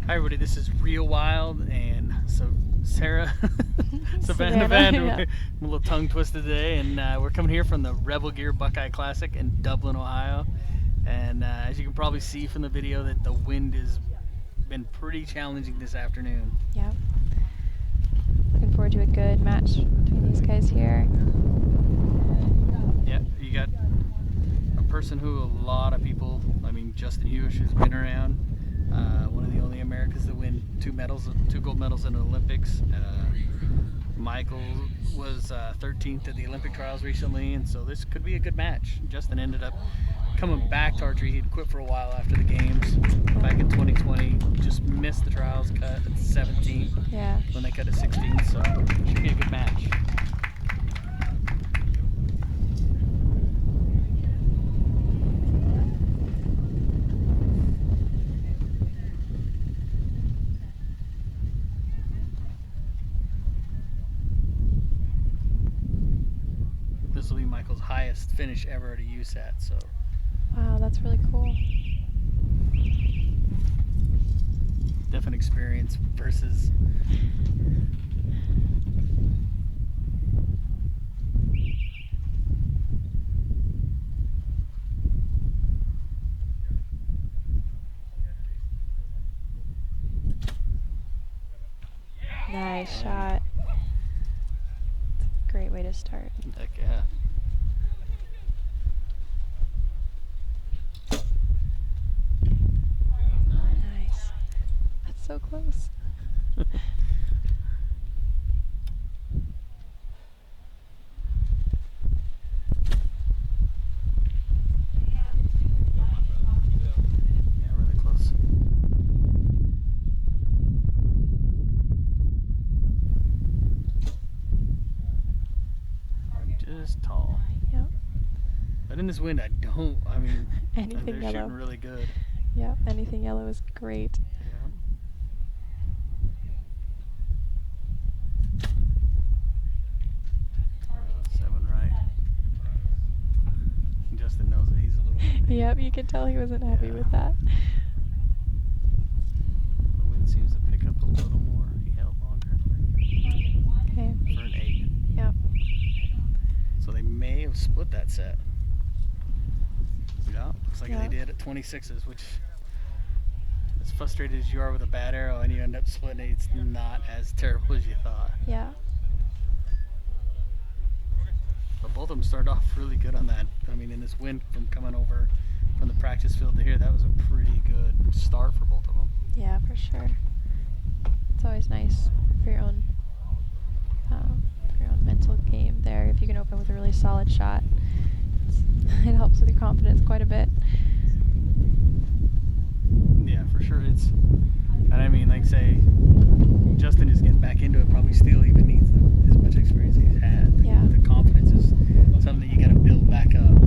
Hi everybody, this is Real Wild, and so Savannah Savannah, Van. yeah. We're a little tongue twisted today, and we're coming here from the Rebel Gear Buckeye Classic in Dublin, Ohio. And as you can probably see from the video, that the wind has been pretty challenging this afternoon. Yep. Looking forward to a good match between these guys here. Yeah, you got a person who a lot of people, Justin Huish, has been around. One of the only Americans to win two gold medals in the Olympics. Michael was 13th at the Olympic trials recently, and so this could be a good match. Justin ended up coming back to archery. He'd quit for a while after the games back in 2020. Just missed the trials, cut at 17th. Yeah. When they cut to 16th, so it should be a good match. This will be Michael's highest finish ever at a USAT, so. Wow, that's really cool. Different experience versus. Nice shot. It's a great way to start. Heck yeah. Nice. That's so close. Yeah, really close. Just tall. Yep. But in this wind, Anything they're yellow. shooting really good. Yep. Anything yellow is great. Yeah. 7 right. Justin knows that he's a little. Yep. You could tell he wasn't happy Yeah. with that. The wind seems to pick up a little more. He held longer Okay. for an 8. Yep. So they may have split that set. Yeah, looks like Yeah. they did at 26s, which, as frustrated as you are with a bad arrow and you end up splitting it, it's not as terrible as you thought. Yeah. But both of them started off really good on that. In this wind from coming over from the practice field to here, that was a pretty good start for both of them. Yeah, for sure. It's always nice for your own mental game there. If you can open with a really solid shot, it helps with your confidence quite a bit. Yeah, for sure. Like say, Justin is getting back into it. Probably still even needs as much experience as he's had. Yeah. The confidence is something that you got to build back up.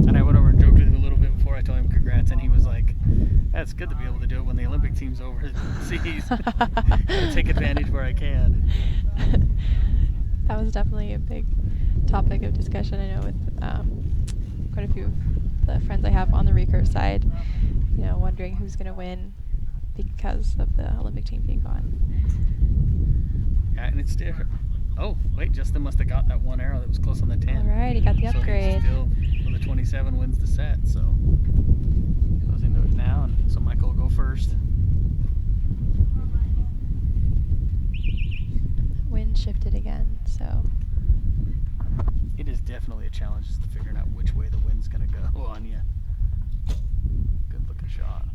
And I went over and joked with him a little bit before I told him congrats, and he was like, "That's good to be able to do it when the Olympic team's overseas. Gotta take advantage where I can." That was definitely a big topic of discussion, I know, with quite a few of the friends I have on the recurve side, wondering who's going to win because of the Olympic team being gone. Yeah, and it's different. Oh, wait, Justin must have got that one arrow that was close on the 10. All right, he got the So upgrade. he still, with a 27, wins the set, so goes into it now, and so Michael will go first. Wind shifted again, so. It is definitely a challenge just figuring out which way the wind's going to go on you. Good looking shot.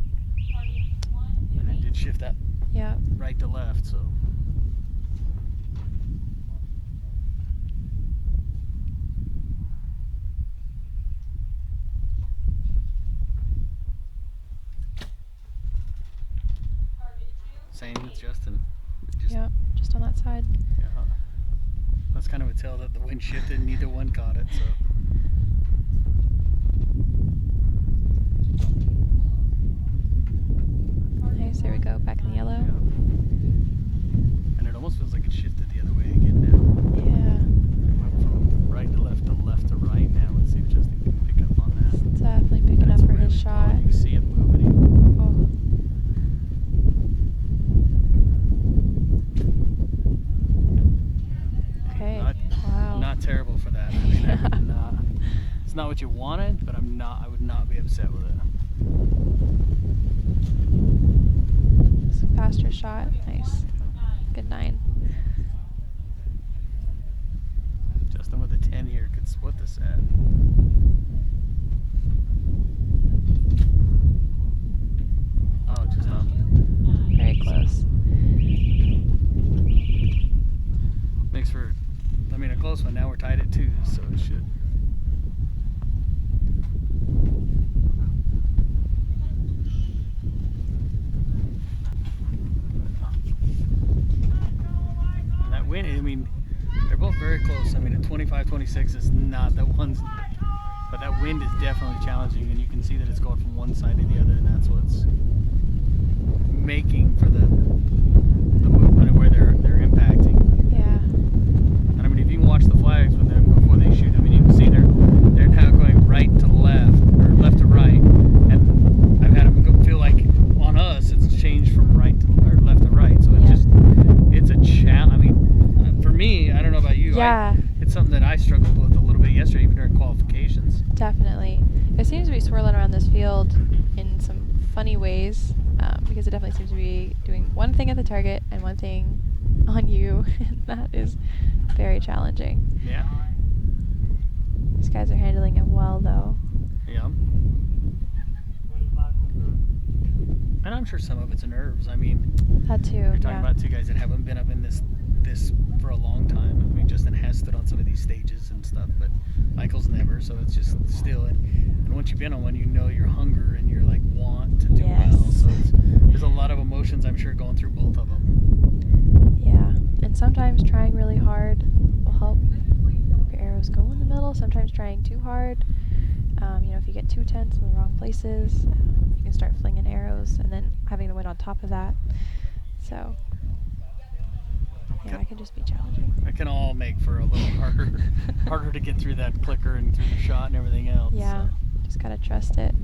And it did shift that Yeah. right to left, so. Same with Justin. Yep, just on that side. Yeah. That's kind of a tell that the wind shifted and neither one caught it, so. Nice, there we go, back in the yellow. Yeah. And it almost feels like it shifted the other way again now. Yeah. It went from right to left to right now. Let's see if Justin can pick up on that. It's definitely picking That's up for really his shot. cool. You can see it moving. Oh. It's not what you wanted, but I would not be upset with it. It's a faster shot. Nice. Good 9. Justin with a 10 here could split the set. Oh, just up. Very close. Makes for, I mean, a close one. Now we're tied at 2, so it should. And that win, I mean, they're both very close. I mean, a 25-26 is not the ones, but that wind is definitely challenging, and you can see that it's going from one side to the other, and that's what's making for the movement of where they're impacting. Yeah. And I mean, if you can watch the flags before they shoot, I mean, you can see they're now going right to left or left to right, and I've had them feel like on us it's changed from right to or left to right. So it's a challenge. I mean, for me, I don't know about you. Yeah. It's something that I struggled with a little bit yesterday, even during qualifications. Definitely. It seems to be swirling around this field in some funny ways, because it definitely seems to be doing one thing at the target and one thing on you, and that is very challenging. Yeah. These guys are handling it well, though. Yeah. And I'm sure some of it's nerves. I mean, That too. you're talking about two guys that haven't been up in this for a long time. I mean, Justin has stood on some of these stages and stuff, but Michael's never. So it's just still. And once you've been on one, you know your hunger and your like want to do Yes. well. So there's a lot of emotions, I'm sure, going through both of them. Yeah. And sometimes trying really hard will help your arrows go in the middle. Sometimes trying too hard. If you get too tense in the wrong places, you can start flinging arrows and then having the wind on top of that. So, yeah, it can just be challenging. It can all make for a little harder to get through that clicker and through the shot and everything else. Yeah, So. just gotta trust it.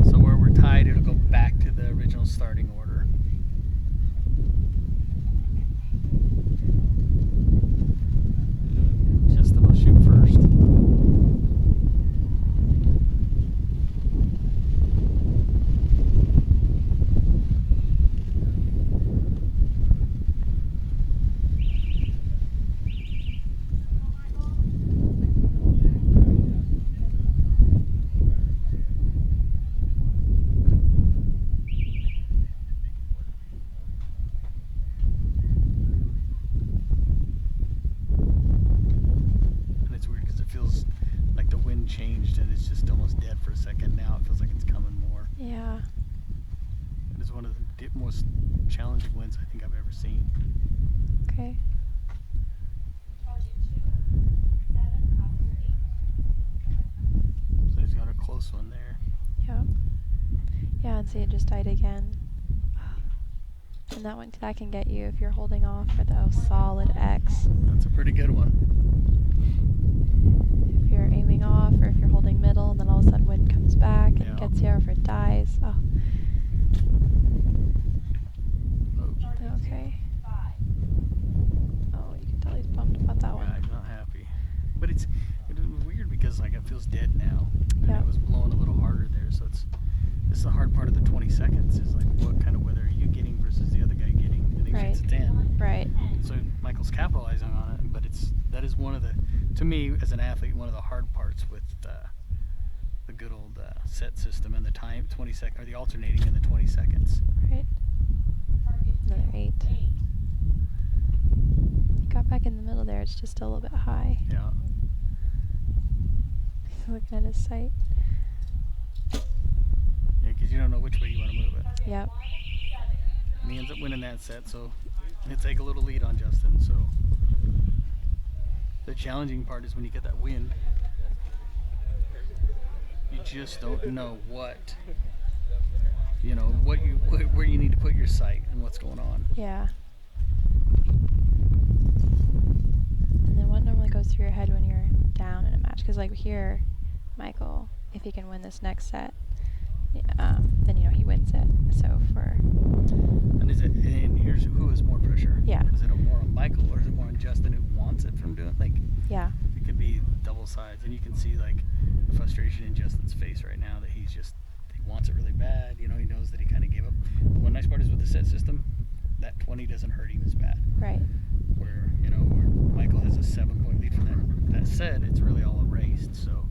So where we're tied, it'll go back to the original starting order. Justin will shoot first. Changed and it's just almost dead for a second. Now it feels like it's coming more. Yeah. It is one of the most challenging winds I think I've ever seen. Okay. So he's got a close one there. Yep. Yeah, and see it just died again. And that can get you if you're holding off for the solid X. That's a pretty good one. If you're aiming off or if you're holding middle and then all of a sudden wind comes back and gets you, or if it dies. Oh. Okay. Oh, you can tell he's bummed about that one. Yeah, I'm not happy. But it's weird because like it feels dead now. And Yep. it was blowing a little harder there. So this is the hard part of the 20 seconds is like what kind of weather are you getting versus the other guy getting. And he shoots a 10. Right. So Michael's capitalizing on it, but that is one of the, to me as an athlete, one of the hard parts with the good old set system and the time 20 seconds or the alternating in the 20 seconds. Right. Another 8. He got back in the middle there. It's just still a little bit high. Yeah. He's looking at his sight. Yeah, because you don't know which way you want to move it. Yep. And he ends up winning that set, so he'll take a little lead on Justin. So the challenging part is when you get that wind, you just don't know where you need to put your sight and what's going on. Yeah. And then what normally goes through your head when you're down in a match? Because like here, Michael, if he can win this next set, then he wins it. So And here's who has more pressure? Yeah. Is it more on Michael or is it more on Like, Yeah. it could be double sides, and you can see like the frustration in Justin's face right now that he wants it really bad. You know, he knows that he kind of gave up. One nice part is with the set system, that 20 doesn't hurt him as bad. Right. Where Michael has a 7-point lead for that set, it's really all erased. So.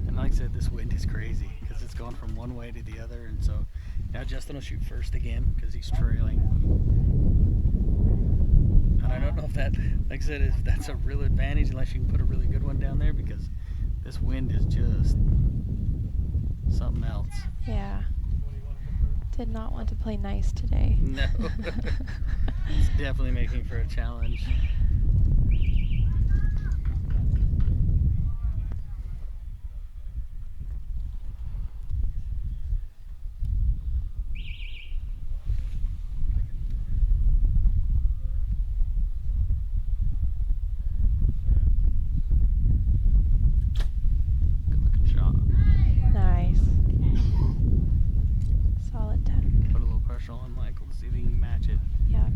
And like I said, this wind is crazy because it's going from one way to the other, and so now Justin will shoot first again because he's trailing. And I don't know if that, like I said, if that's a real advantage unless you can put a really good one down there, because this wind is just something else. Yeah. Did not want to play nice today. No. It's definitely making for a challenge. Good looking shot. Nice. Solid 10. Put a little pressure on Michael to see if he can match it. Yeah.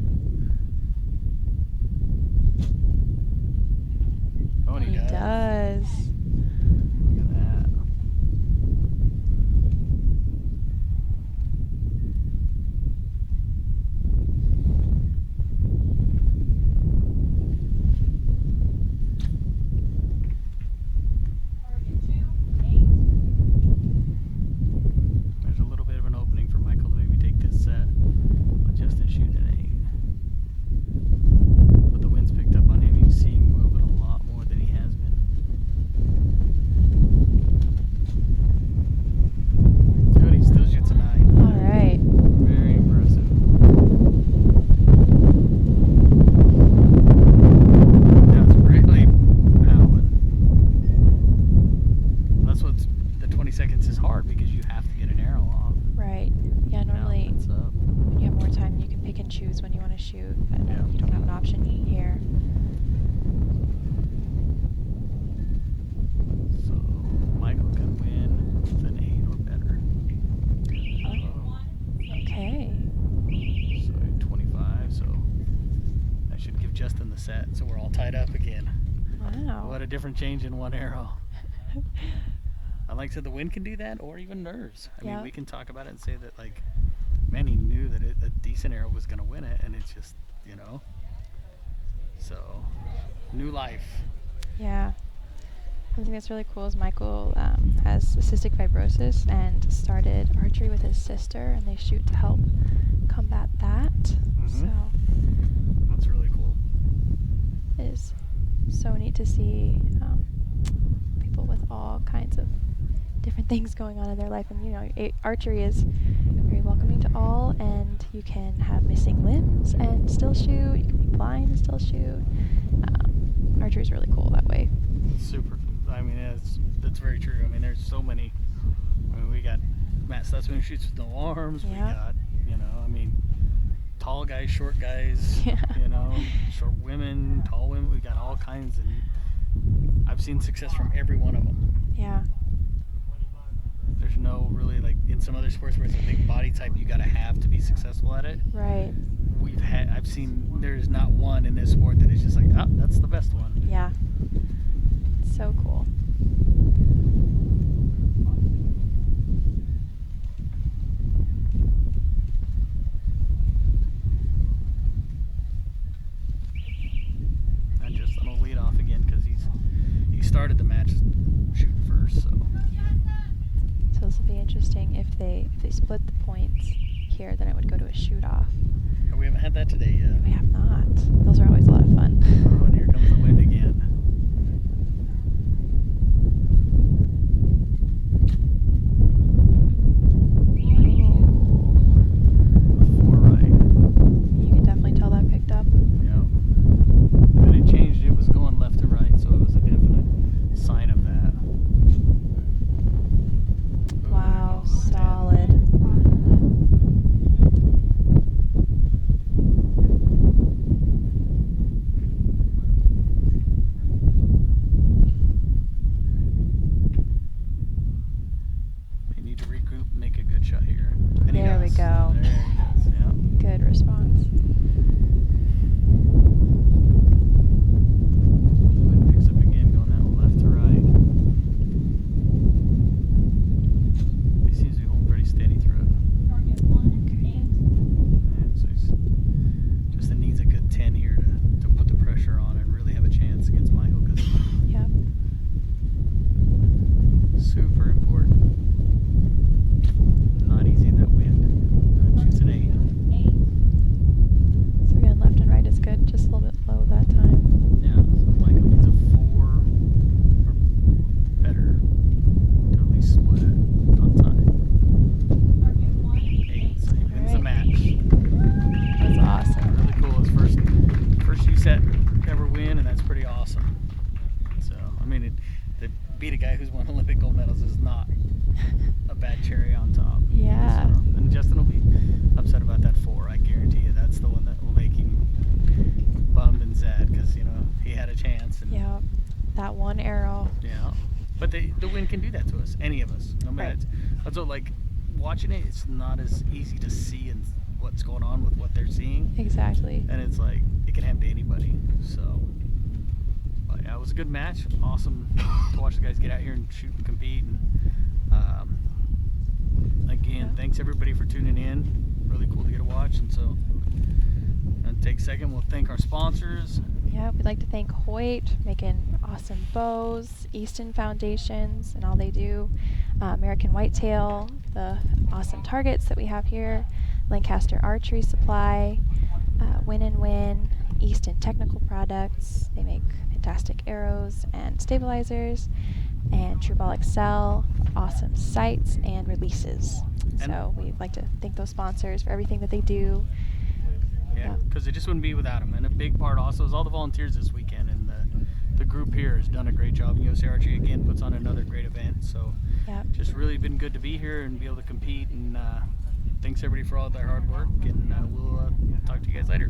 Oh, and he does. does. Look at that. There's a little bit of an opening for Michael to maybe take this set, but Justin shooting an 8. But the wind's picked up on him. You see him moving a lot more than he has been. Good, he still shoots a 9. All right. Very impressive. Yeah, it's really pounding. That's what's the 20 seconds is hard because you have to get an arrow off. Right. Yeah, Now normally it's up. when you have more time, you can pick and choose when you want to shoot, but Yeah. you don't have an option here. So Michael can win with an 8 or better. Okay. So 25. So I should give Justin the set. So we're all tied up again. Wow. What a different change in one arrow. I like I said, the wind can do that, or even nerves. I mean, Yeah. we can talk about it and say that, like, man, he knew that a decent arrow was going to win it, and it's just, So, new life. Yeah. One thing that's really cool is Michael has cystic fibrosis and started archery with his sister, and they shoot to help combat that. So That's really cool. it is so neat to see people with all kinds of different things going on in their life. And archery is very welcoming to all, and you can have missing limbs and still shoot. You can be blind and still shoot. Archery is really cool that way. Super. I mean, that's very true. I mean, there's so many. I mean, we got Matt Stutzman who shoots with no arms. Yeah. We got, tall guys, short guys. Yeah. Short women, tall women. We got all kinds, and I've seen success from every one of them. Yeah. There's no really, like in some other sports where it's a big body type you gotta have to be successful at it. Right. I've seen there's not one in this sport that is just like, that's the best one. Yeah. So cool. And Justin will lead off again because he started the match shooting first, so. So this will be interesting. If they split the points here, then it would go to a shoot off. And we haven't had that today yet. We have not. Those are always a lot of fun. Oh, and here comes the wind again. The 4 right. You can definitely tell that picked up. Yeah. When it changed, it was going left to right, so it was a definite sign of that. Wow, solid. You need to regroup and make a good shot here. And he There we does. go. There you go. good response. Wind picks up again, going that left to right. He seems to be holding pretty steady through it. Okay. Yeah, so Justin needs a good 10 here to put the pressure on and really have a chance against Michael, because Yep. super important. Not easy in that wind. Shoots an 8. So again, left and right is good, just a little bit low that time. Yeah, so Michael needs a 4 or better to at least split it on time. 8, so he wins the match. That's awesome. Really cool. His first USAT ever win, and that's pretty awesome. So, I mean, to beat a guy who's won Olympic gold medals is not a bad cherry on top. Yeah. So, and Justin will be upset about that 4. I guarantee you that's the one that will make him bummed and sad, because, you know, he had a chance. And, Yeah. That one arrow. yeah. But the wind can do that to us, any of us. No matter. Right. That's what, like, watching it, it's not as easy to see and what's going on with what they're seeing. Exactly. And it's like, it can happen to anybody. So, but yeah, it was a good match. Awesome to watch the guys get out here and shoot and compete. And again, Yeah. thanks everybody for tuning in. Really cool to get to watch. And so, and take a second, we'll thank our sponsors. Yeah, we'd like to thank Hoyt, making awesome bows, Easton Foundations, and all they do. American Whitetail, the awesome targets that we have here. Lancaster Archery Supply, Win and Win, Easton Technical Products. They make fantastic arrows and stabilizers. And TrueBall Excel, awesome sights and releases. And so we'd like to thank those sponsors for everything that they do. Yeah, because it just wouldn't be without them. And a big part also is all the volunteers this weekend, and the group here has done a great job. USAT Archery again puts on another great event, so Yep. just really been good to be here and be able to compete. And thanks everybody for all their hard work, and we'll talk to you guys later.